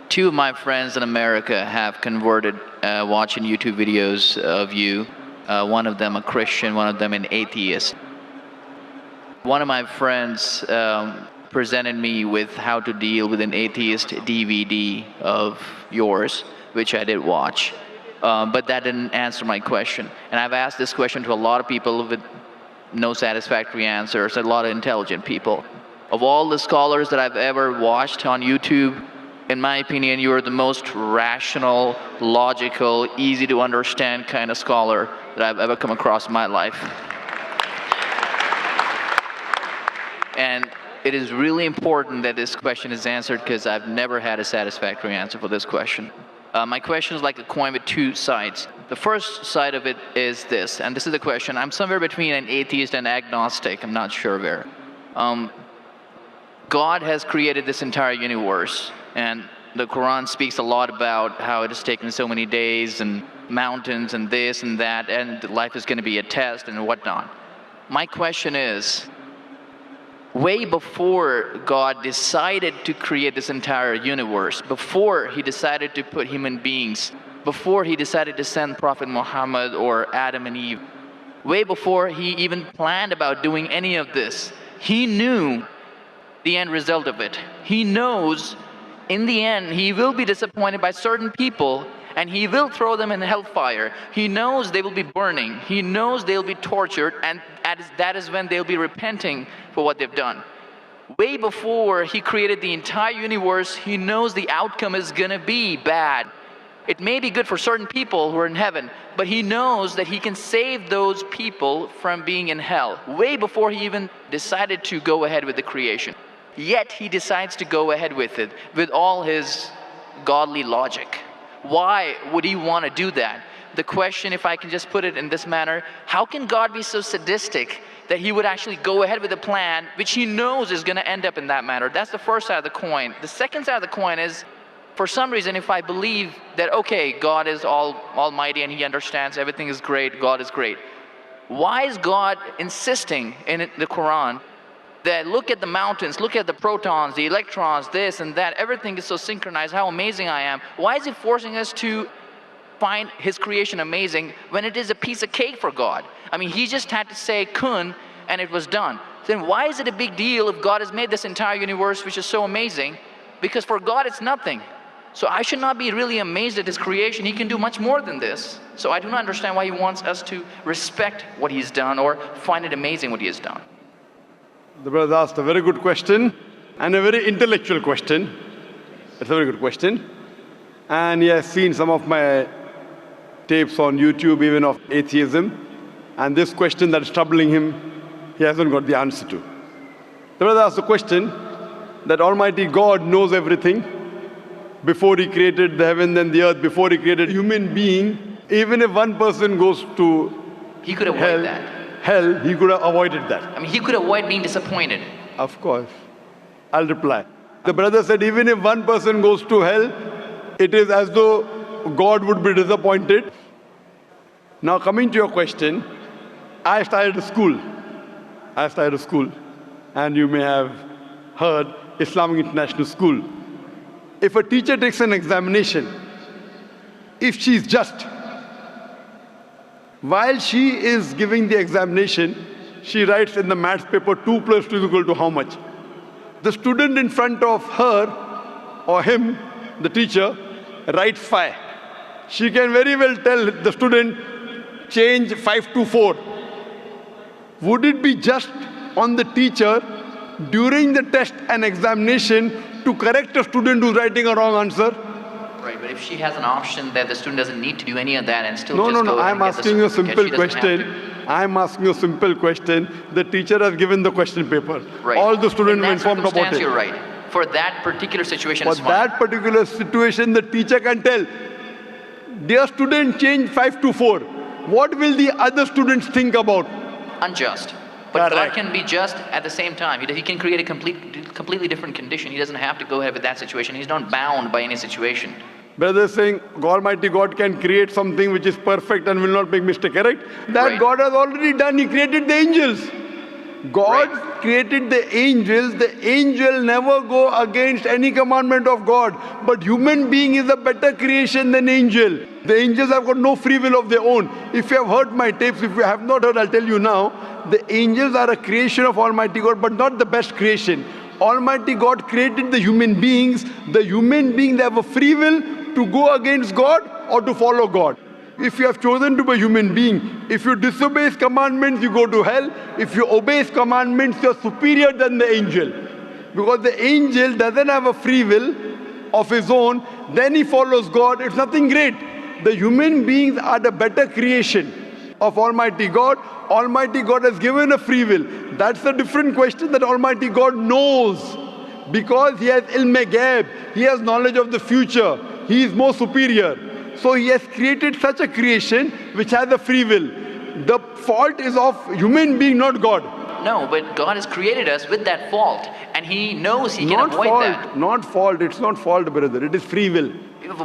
Two of my friends in America have converted watching YouTube videos of you. One of them a Christian, one of them an atheist. One of my friends presented me with how to deal with an atheist DVD of yours, which I did watch. But that didn't answer my question. And I've asked this question to a lot of people with no satisfactory answers, a lot of intelligent people. Of all the scholars that I've ever watched on YouTube, in my opinion, you are the most rational, logical, easy to understand kind of scholar that I've ever come across in my life. And it is really important that this question is answered because I've never had a satisfactory answer for this question. My question is like a coin with two sides. The first side of it is this, and this is the question. I'm somewhere between an atheist and agnostic. I'm not sure where. God has created this entire universe, and the Quran speaks a lot about how it has taken so many days and mountains and this and that, and life is going to be a test and whatnot. My question is, way before God decided to create this entire universe, before he decided to put human beings, before he decided to send Prophet Muhammad or Adam and Eve, way before he even planned about doing any of this, he knew the end result of it. He knows in the end he will be disappointed by certain people and he will throw them in hellfire. He knows they will be burning. He knows they'll be tortured, and that is when they'll be repenting for what they've done. Way before he created the entire universe, he knows the outcome is gonna be bad. It may be good for certain people who are in heaven, but he knows that he can save those people from being in hell, way before he even decided to go ahead with the creation. Yet he decides to go ahead with it, with all his godly logic. Why would he want to do that? The question, if I can just put it in this manner, how can God be so sadistic that he would actually go ahead with a plan which he knows is going to end up in that manner? That's the first side of the coin. The second side of the coin is, for some reason, if I believe that, okay, God is almighty and he understands everything is great, God is great, why is God insisting in the Quran that look at the mountains, look at the protons, the electrons, this and that, everything is so synchronized, how amazing I am? Why is he forcing us to find his creation amazing when it is a piece of cake for God? I mean, he just had to say kun and it was done. Then why is it a big deal if God has made this entire universe which is so amazing? Because for God it's nothing. So I should not be really amazed at his creation. He can do much more than this. So I do not understand why he wants us to respect what he's done or find it amazing what he has done. The brother asked a very good question and a very intellectual question. It's a very good question. And he has seen some of my tapes on YouTube, even of atheism. And this question that is troubling him, he hasn't got the answer to. The brother asked the question that Almighty God knows everything before he created the heaven and the earth, before he created human being. Even if one person goes to he could avoid that. Hell, he could have avoided that. I mean, he could avoid being disappointed. Of course. I'll reply. The brother said, even if one person goes to hell, it is as though God would be disappointed. Now coming to your question, I started a school. And you may have heard Islamic International School. If a teacher takes an examination, if she is just, while she is giving the examination, she writes in the maths paper 2 plus 2 is equal to how much? The student in front of her or him, the teacher, writes 5. She can very well tell the student, change 5 to 4. Would it be just on the teacher during the test and examination to correct a student who's writing a wrong answer? Right, but if she has an option that the student doesn't need to do any of that and still No, I'm asking you a simple question. I'm asking you a simple question. The teacher has given the question paper. Right. All the students were informed about it. You're right. For that particular situation, For that particular situation, the teacher can tell, dear student, change 5 to 4. What will the other students think about? Unjust. But God can be just at the same time. He can create a completely different condition. He doesn't have to go ahead with that situation. He's not bound by any situation. Brother is saying, Almighty God can create something which is perfect and will not make mistake, correct? That God has already done. He created the angels. God created the angel never go against any commandment of God. But human being is a better creation than angel. The angels have got no free will of their own. If you have heard my tapes, if you have not heard, I'll tell you now. The angels are a creation of Almighty God, but not the best creation. Almighty God created the human beings. The human beings, they have a free will to go against God or to follow God. If you have chosen to be a human being, if you disobey His commandments, you go to hell. If you obey His commandments, you're superior than the angel. Because the angel doesn't have a free will of his own, then he follows God. It's nothing great. The human beings are the better creation of Almighty God. Almighty God has given a free will. That's a different question that Almighty God knows. Because He has ilm-e-ghaib, He has knowledge of the future. He is more superior. So He has created such a creation which has a free will. The fault is of human being, not God. No, but God has created us with that fault, and He knows He can avoid that. Not fault. It's not fault, brother. It is free will.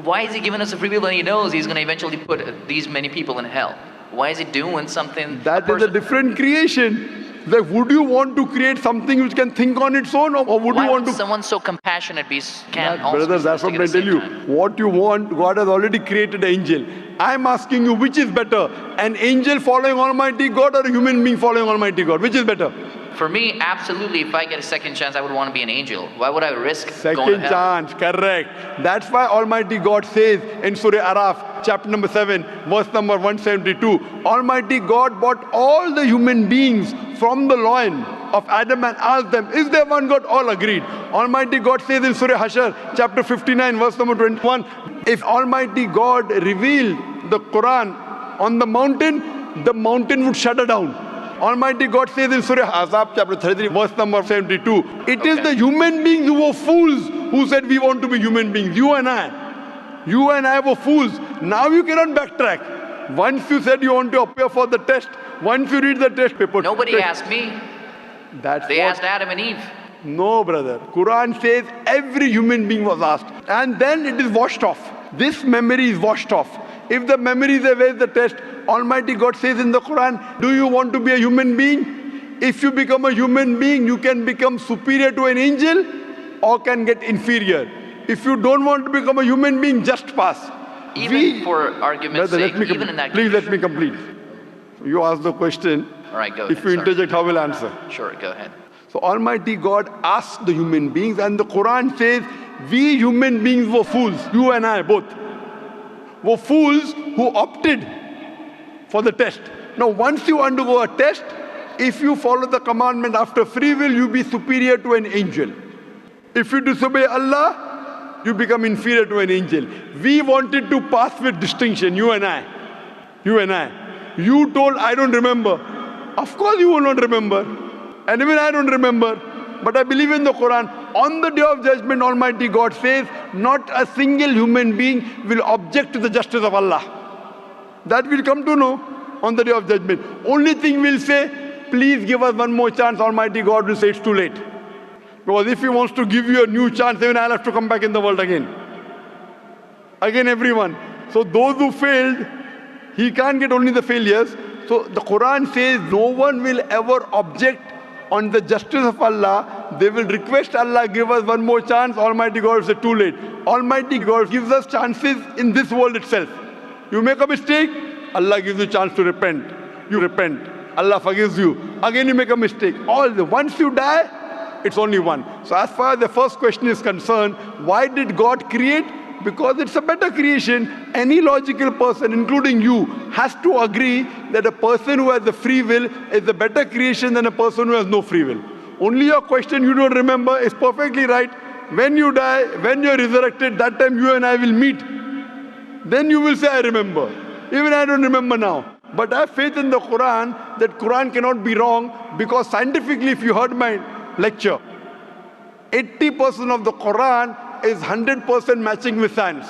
Why is He giving us a free will when He knows He's going to eventually put these many people in hell? Why is He doing something? That is a different creation. Like, would you want to create something which can think on its own, or would you want to? Someone so compassionate can also brother, that's what I tell you. What you want, God has already created an angel. I'm asking you, which is better? An angel following Almighty God or a human being following Almighty God? Which is better? For me, absolutely, if I get a second chance, I would want to be an angel. Why would I risk second going to hell? chance, correct. That's why Almighty God says in Surah Araf, chapter number 7, verse number 172, Almighty God brought all the human beings from the loin of Adam and asked them, is there one God? All agreed. Almighty God says in Surah Hashar, chapter 59, verse number 21, if Almighty God revealed the Quran on the mountain would shudder down. Almighty God says in Surah Ahzab, chapter 33, verse number 72, it is the human beings who were fools who said we want to be human beings. You and I were fools. Now you cannot backtrack. Once you said you want to appear for the test, once you read the test paper. Nobody asked me. They asked Adam and Eve. No, brother. Quran says every human being was asked. And then it is washed off. This memory is washed off. If the memory is away, the test, Almighty God says in the Quran, do you want to be a human being? If you become a human being, you can become superior to an angel or can get inferior. If you don't want to become a human being, just pass. Even for argument's sake, even in that Please let me complete. You ask the question. All right, go ahead. If you interject, I will answer. Sure, go ahead. So Almighty God asked the human beings, and the Quran says, we human beings were fools, you and I both. Were fools who opted for the test. Now, once you undergo a test, if you follow the commandment after free will, you be superior to an angel. If you disobey Allah, you become inferior to an angel. We wanted to pass with distinction, you and I. You told, I don't remember. Of course you will not remember. And even I don't remember. But I believe in the Quran. On the day of judgment, Almighty God says, not a single human being will object to the justice of Allah. That we'll come to know on the day of judgment. Only thing we'll say, please give us one more chance. Almighty God will say it's too late. Because if He wants to give you a new chance, even I'll have to come back in the world again. Again, everyone. So those who failed, He can't get only the failures. So the Quran says no one will ever object on the justice of Allah. They will request Allah, give us one more chance. Almighty God will say, too late. Almighty God gives us chances in this world itself. You make a mistake, Allah gives you a chance to repent. You repent. Allah forgives you. Again you make a mistake. Once you die, it's only one. So as far as the first question is concerned, why did God create? Because it's a better creation. Any logical person, including you, has to agree that a person who has the free will is a better creation than a person who has no free will. Only your question you don't remember is perfectly right. When you die, when you're resurrected, that time you and I will meet. Then you will say, I remember. Even I don't remember now. But I have faith in the Quran that Quran cannot be wrong, because scientifically, if you heard my lecture, 80% of the Quran is 100% matching with science.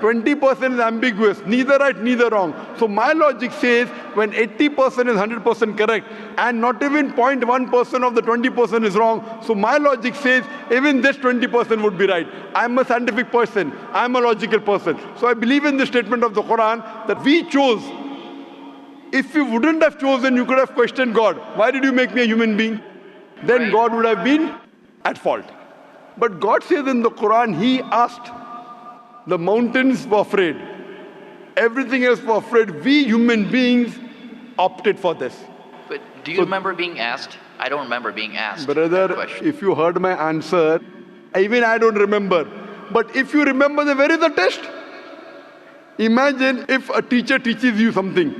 20% is ambiguous, neither right, neither wrong. So my logic says when 80% is 100% correct and not even 0.1% of the 20% is wrong, so my logic says even this 20% would be right. I'm a scientific person, I'm a logical person. So I believe in the statement of the Quran that we chose. If you wouldn't have chosen, you could have questioned God. Why did you make me a human being? then Right. God would have been at fault. But God says in the Quran, He asked, the mountains were afraid, everything else were afraid. We human beings opted for this. But do you So- remember being asked? I don't remember being asked Brother, that question. if you heard my answer, even I don't remember. But if you remember, then where is the test? Imagine if a teacher teaches you something.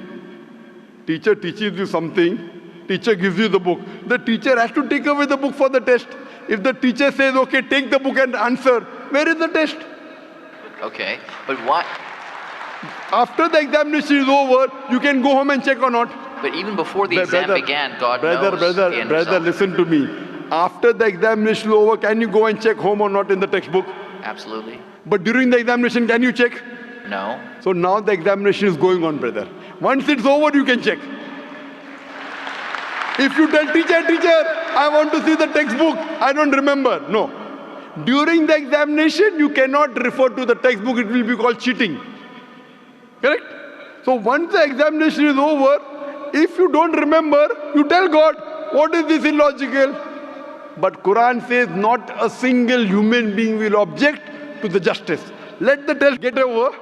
Teacher teaches you something. Teacher gives you the book. The teacher has to take away the book for the test. If the teacher says, okay, take the book and answer, where is the test? Okay, but why? After the examination is over, you can go home and check or not. But even before the exam began, God knows the end Brother, result. listen to me. After the examination is over, can you go and check home or not in the textbook? Absolutely. But during the examination, can you check? No. So now the examination is going on, brother. Once it's over, you can check. If you tell teacher, I want to see the textbook, I don't remember. No. During the examination, you cannot refer to the textbook. It will be called cheating. Correct? So once the examination is over, if you don't remember, you tell God, what is this illogical? But Quran says not a single human being will object to the justice. Let the test get over.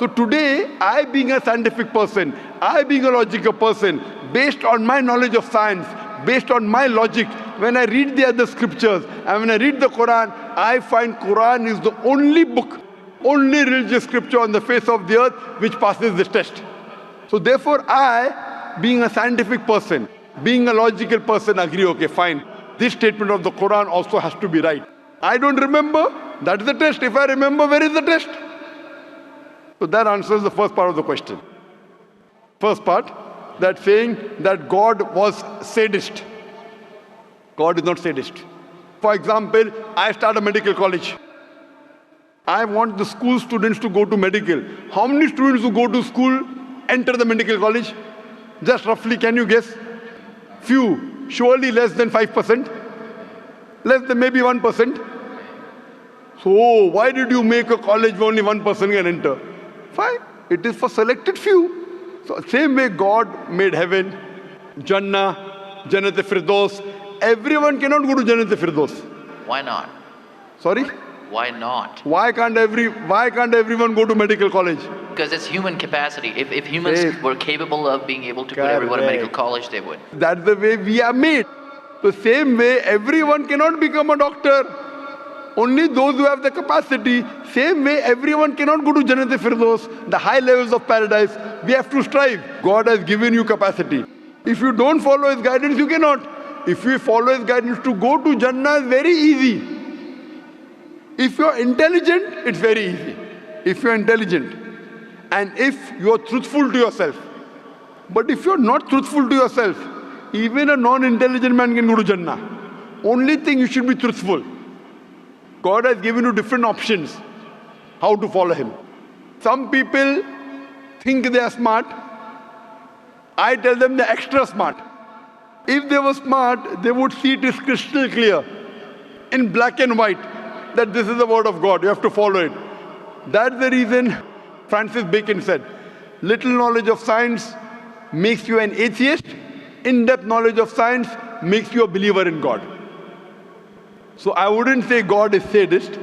So today, I being a scientific person, I being a logical person, based on my knowledge of science, based on my logic, when I read the other scriptures and when I read the Quran, I find Quran is the only book, only religious scripture on the face of the earth which passes this test. So therefore I, being a scientific person, being a logical person, agree, okay, fine. This statement of the Quran also has to be right. I don't remember, that's the test. If I remember, where is the test? So that answers the first part of the question. First part, that saying that God was sadist. God is not sadist. For example, I start a medical college. I want the school students to go to medical. How many students who go to school enter the medical college? Just roughly, can you guess? Few, surely less than 5%. Less than maybe 1%. So why did you make a college where only 1% can enter? Fine, it is for selected few. So same way God made heaven, Jannah, Jannat-e-Firdaus. Everyone cannot go to Jannat-e-Firdaus. Why not? Sorry? Why not? Why can't everyone go to medical college? Because it's human capacity. If humans Yes. were capable of being able to put everyone in medical Correct. college, they would. That's the way we are made. The same way everyone cannot become a doctor. Only those who have the capacity. Same way everyone cannot go to Jannat-e-Firdaus, the high levels of paradise. We have to strive. God has given you capacity. If you don't follow His guidance, you cannot. If you follow His guidance to go to Jannah, is very easy. If you're intelligent, it's very easy. If you're intelligent and if you're truthful to yourself. But if you're not truthful to yourself, even a non-intelligent man can go to Jannah. Only thing, you should be truthful. God has given you different options how to follow Him. Some people think they are smart. I tell them they're extra smart. If they were smart, they would see it is crystal clear in black and white that this is the word of God. You have to follow it. That's the reason Francis Bacon said, little knowledge of science makes you an atheist. In-depth knowledge of science makes you a believer in God. So I wouldn't say God is sadist.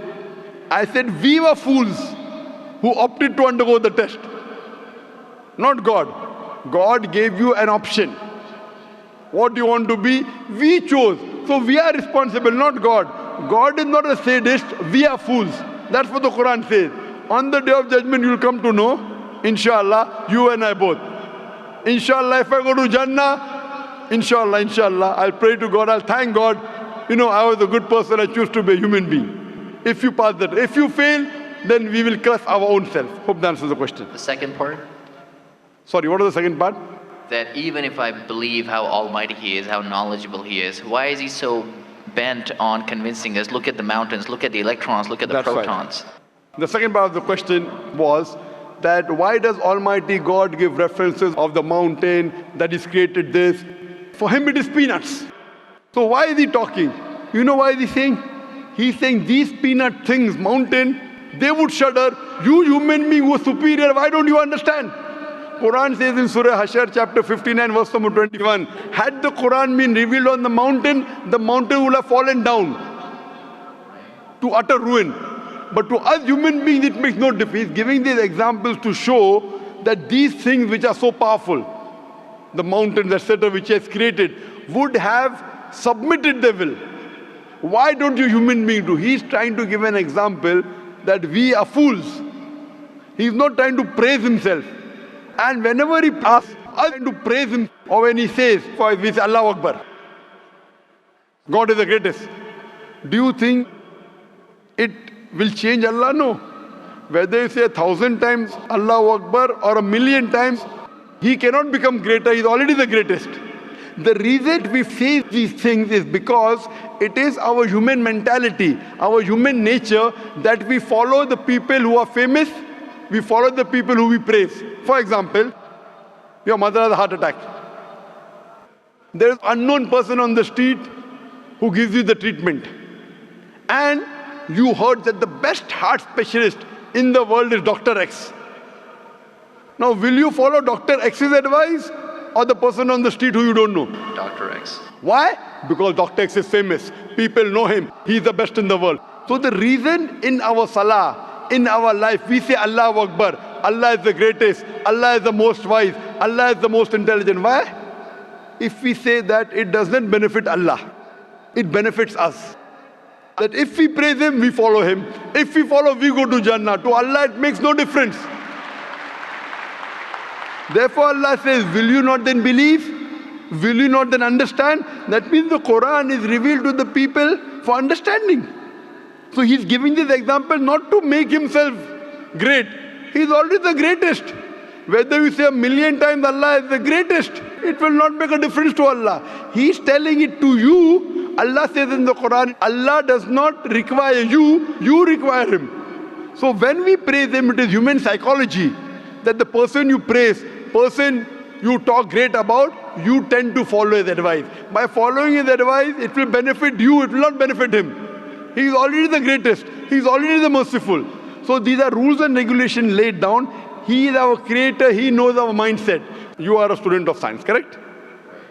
I said we were fools who opted to undergo the test. Not God. God gave you an option. What do you want to be? We chose. So we are responsible, not God. God is not a sadist. We are fools. That's what the Quran says. On the day of judgment, you will come to know, inshallah, you and I both. Inshallah, if I go to Jannah, inshallah, I'll pray to God, I'll thank God. You know, I was a good person, I choose to be a human being. If you pass that, if you fail, then we will curse our own self. Hope that answers the question. The second part, Sorry, what was the second part? that even if I believe how almighty He is, how knowledgeable He is, why is He so bent on convincing us, look at the mountains, look at the electrons, look at the That's right. protons? The second part of the question was that why does Almighty God give references of the mountain that He's created this? For Him it is peanuts. So why is He talking? You know why is He saying? He's saying these peanut things, mountain, they would shudder. You human being who are superior, why don't you understand? Quran says in Surah Hashar chapter 59 verse number 21, had the Quran been revealed on the mountain would have fallen down to utter ruin. But to us human beings it makes no difference. He's giving these examples to show that these things which are so powerful, the mountains, etc., which he has created, would have submitted their will. Why don't you human beings do? He's trying to give an example that we are fools. He's not trying to praise himself. And whenever he asks us to praise him, or when he says, for we say Allahu Akbar, God is the greatest, do you think it will change Allah? No. Whether you say 1,000 times Allahu Akbar or 1,000,000 times, he cannot become greater. He's already the greatest. The reason we say these things is because it is our human mentality, our human nature, that we follow the people who are famous, we follow the people who we praise. For example, your mother has a heart attack. There is an unknown person on the street who gives you the treatment. And you heard that the best heart specialist in the world is Dr. X. Now, will you follow Dr. X's advice or the person on the street who you don't know? Dr. X. Why? Because Dr. X is famous. People know him. He's the best in the world. So the reason in our salah, in our life, we say Allahu Akbar, Allah is the greatest, Allah is the most wise, Allah is the most intelligent. Why? If we say that, it doesn't benefit Allah. It benefits us. That if we praise him, we follow him. If we follow, we go to Jannah. To Allah, it makes no difference. Therefore, Allah says, will you not then believe? Will you not then understand? That means the Quran is revealed to the people for understanding. So he's giving this example not to make himself great. He's already the greatest. Whether you say 1,000,000 times Allah is the greatest, it will not make a difference to Allah. He's telling it to you. Allah says in the Quran, Allah does not require you, you require him. So when we praise him, it is human psychology that the person you praise, person you talk great about, you tend to follow his advice. By following his advice, it will benefit you, it will not benefit him. He is already the greatest. He is already the merciful. So these are rules and regulations laid down. He is our creator. He knows our mindset. You are a student of science, correct?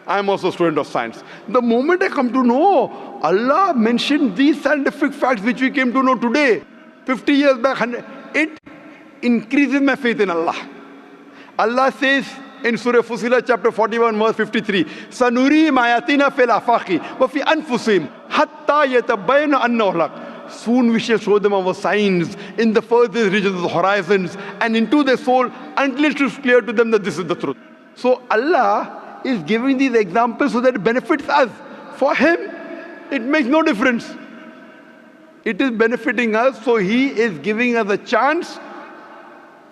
I am also a student of science. The moment I come to know, Allah mentioned these scientific facts which we came to know today, 50 years back, it increases my faith in Allah. Allah says in Surah Fussilat chapter 41 verse 53, Sanuri mayatina fil afaqi wa fi anfusihim hatta yatabayyana annahu al-haq. Soon we shall show them our signs in the furthest regions of the horizons and into their soul until it is clear to them that this is the truth. So Allah is giving these examples so that it benefits us. For him, it makes no difference. It is benefiting us, so he is giving us a chance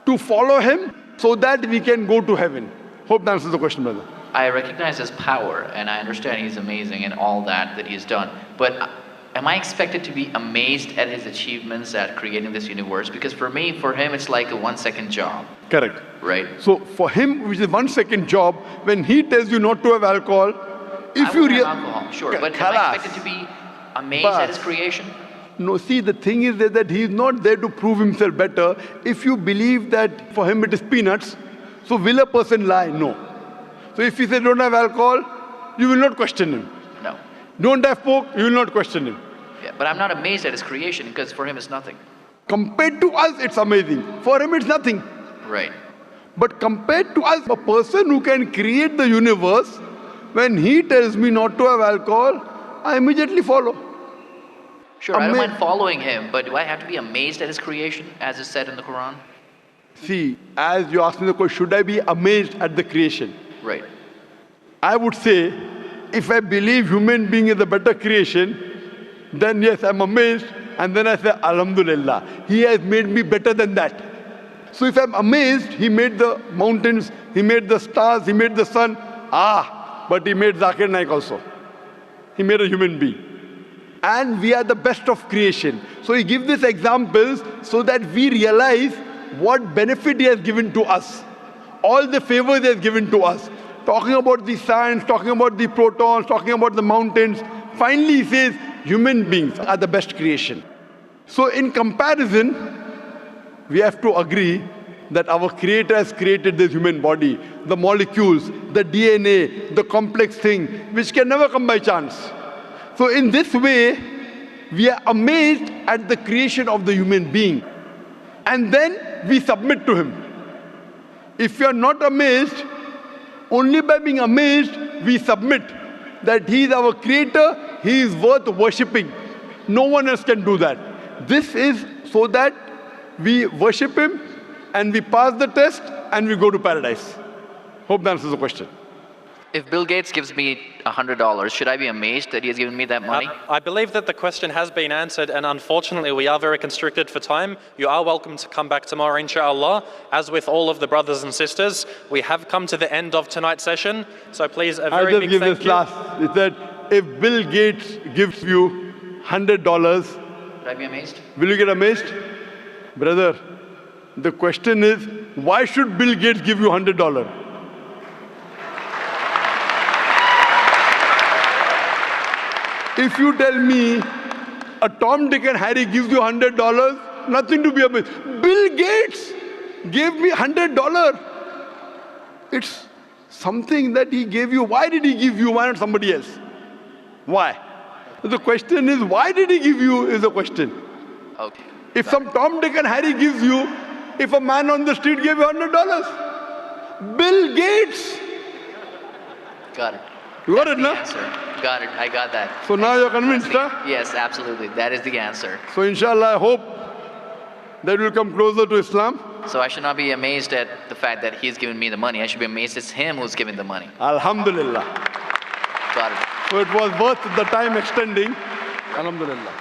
to follow him so that we can go to heaven. Hope that answers the question, brother. I recognize his power, and I understand he's amazing and all that he's done. But am I expected to be amazed at his achievements at creating this universe? Because for him, it's like a 1-second job. Correct. Right? So for him, which is 1-second job, when he tells you not to have alcohol, if you have alcohol, sure. But am I expected to be amazed at his creation? No, see, the thing is that he is not there to prove himself better. If you believe that for him it is peanuts, so will a person lie? No. So if he says don't have alcohol, you will not question him. No. Don't have pork, you will not question him. Yeah, but I'm not amazed at his creation because for him it's nothing. Compared to us, it's amazing. For him, it's nothing. Right. But compared to us, a person who can create the universe, when he tells me not to have alcohol, I immediately follow. Sure, I don't mind following him, but do I have to be amazed at his creation, as is said in the Quran? See, as you asked me the question, should I be amazed at the creation? Right. I would say, if I believe human being is a better creation, then yes, I'm amazed, and then I say, Alhamdulillah, he has made me better than that. So if I'm amazed, he made the mountains, he made the stars, he made the sun, but he made Zakir Naik also. He made a human being. And we are the best of creation. So he gives these examples so that we realize what benefit he has given to us. All the favors he has given to us. Talking about the science, talking about the protons, talking about the mountains. Finally he says, human beings are the best creation. So in comparison, we have to agree that our Creator has created this human body, the molecules, the DNA, the complex thing, which can never come by chance. So in this way, we are amazed at the creation of the human being. And then we submit to him. If you are not amazed, only by being amazed, we submit that he is our creator, he is worth worshipping. No one else can do that. This is so that we worship him and we pass the test and we go to paradise. Hope that answers the question. If Bill Gates gives me $100, should I be amazed that he has given me that money? I believe that the question has been answered, and unfortunately we are very constricted for time. You are welcome to come back tomorrow, inshallah. As with all of the brothers and sisters, we have come to the end of tonight's session, so please a very big thank you. It said, if Bill Gates gives you $100, Should I be amazed? will you get amazed? Brother, the question is, why should Bill Gates give you $100? If you tell me a Tom, Dick and Harry gives you $100, nothing to be amazed. Bill Gates gave me $100. It's something that he gave you. Why did he give you? Why not somebody else? Why? The question is, why did he give you is the question. Okay. If some Tom, Dick and Harry gives you, if a man on the street gave you $100, Bill Gates. Got it. You got it, The no? answer. Got it. I got that. So now you're convinced, huh? Yes, absolutely. That is the answer. So inshallah, I hope that we'll come closer to Islam. So I should not be amazed at the fact that he's given me the money. I should be amazed it's him who's giving the money. Alhamdulillah. Got it. So it was worth the time extending. Alhamdulillah.